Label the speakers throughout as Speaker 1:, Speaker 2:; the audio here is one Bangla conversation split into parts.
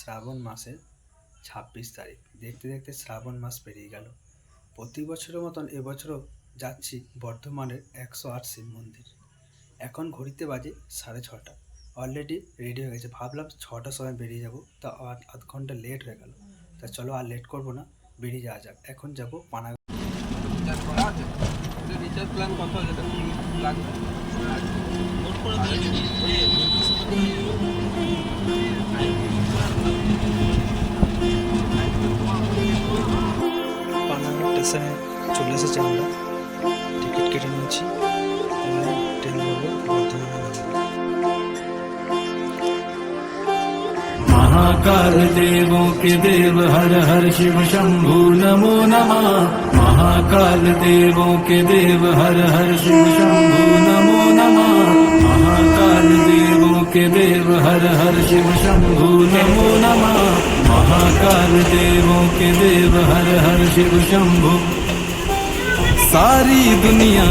Speaker 1: শ্রাবণ মাসের 26 তারিখ। দেখতে দেখতে শ্রাবণ মাস পেরিয়ে গেল। প্রতি বছরের মতন এবছরও যাচ্ছি বর্ধমানের 108 শিব মন্দির। এখন ঘড়িতে বাজে 6:30। অলরেডি রেডি হয়ে গেছে, ভাবলাম 6টার সময় বেরিয়ে যাব, তা আধ ঘন্টা লেট হয়ে গেল। তা চলো আর লেট করবো না, বেরিয়ে যাওয়া যাক। এখন যাব পানা।
Speaker 2: রিচার্জ প্ল্যান কত যেটা লাগবে
Speaker 1: পানাগড় স্টেশনে চলে এসেছি আমরা, টিকিট কেটে নিয়েছি। ট্রেন ধরবো বর্ধমানে।
Speaker 3: महाकाल देवों के देव हर हर शिव शंभु नमो नमः। महाकाल देवों के देव हर हर शिव शंभु नमो नमः। महाकाल देवों के देव हर हर शिव शंभु नमो नमः। महाकाल देवों के देव हर हर शिव शंभु। सारी दुनिया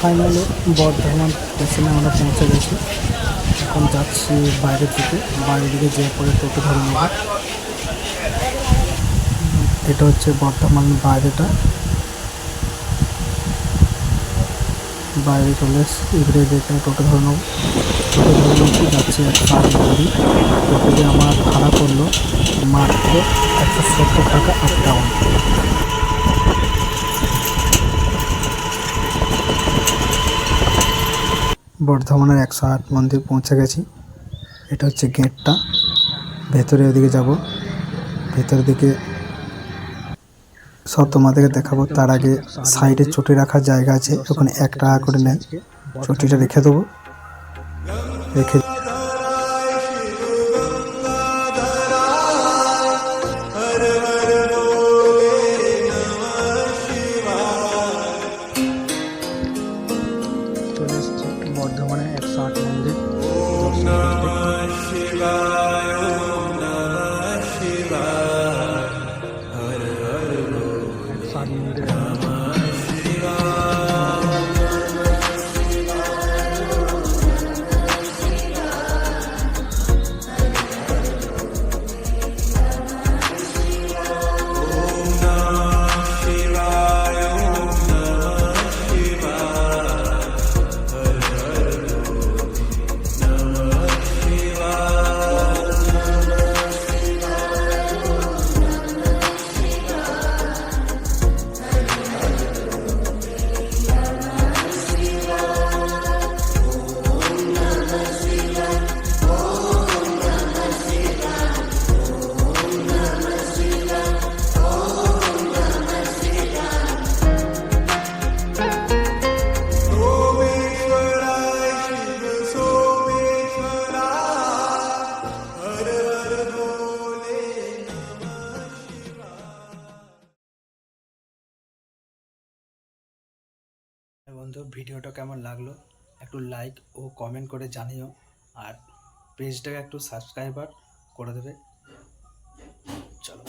Speaker 1: ফাইনালি বর্ধমান স্টেশনে আমরা পৌঁছে গেছি। এখন যাচ্ছি বাইরে দিকে যেয়ে পরে টোটো ধরে নেব। এটা হচ্ছে বর্ধমান বাইরে চলে এবারে দেখে টোটো ধরে নেব। যাচ্ছি একটা গাড়ি। টোটোতে আমার ভাড়া করলো মাত্র 170 টাকা আপ ডাউন। বর্ধমানের 108 মন্দির পৌঁছে গেছি। এটা হচ্ছে গেটটা, ভেতরে ওদিকে যাব। ভেতরের দিকে সব তোমাদেরকে দেখাবো। তার আগে সাইডে চটি রাখার জায়গা আছে, ওখানে 1 টাকা করে নেয়। চটিটা রেখে দেবো, রেখে চলে এসেছি বর্ধমানের 108 মন্দির। বন্ধু, ভিডিওটা কেমন লাগলো একটু লাইক ও কমেন্ট করে জানিও, আর পেজটাকে একটু সাবস্ক্রাইবার করে দেবে। চলো।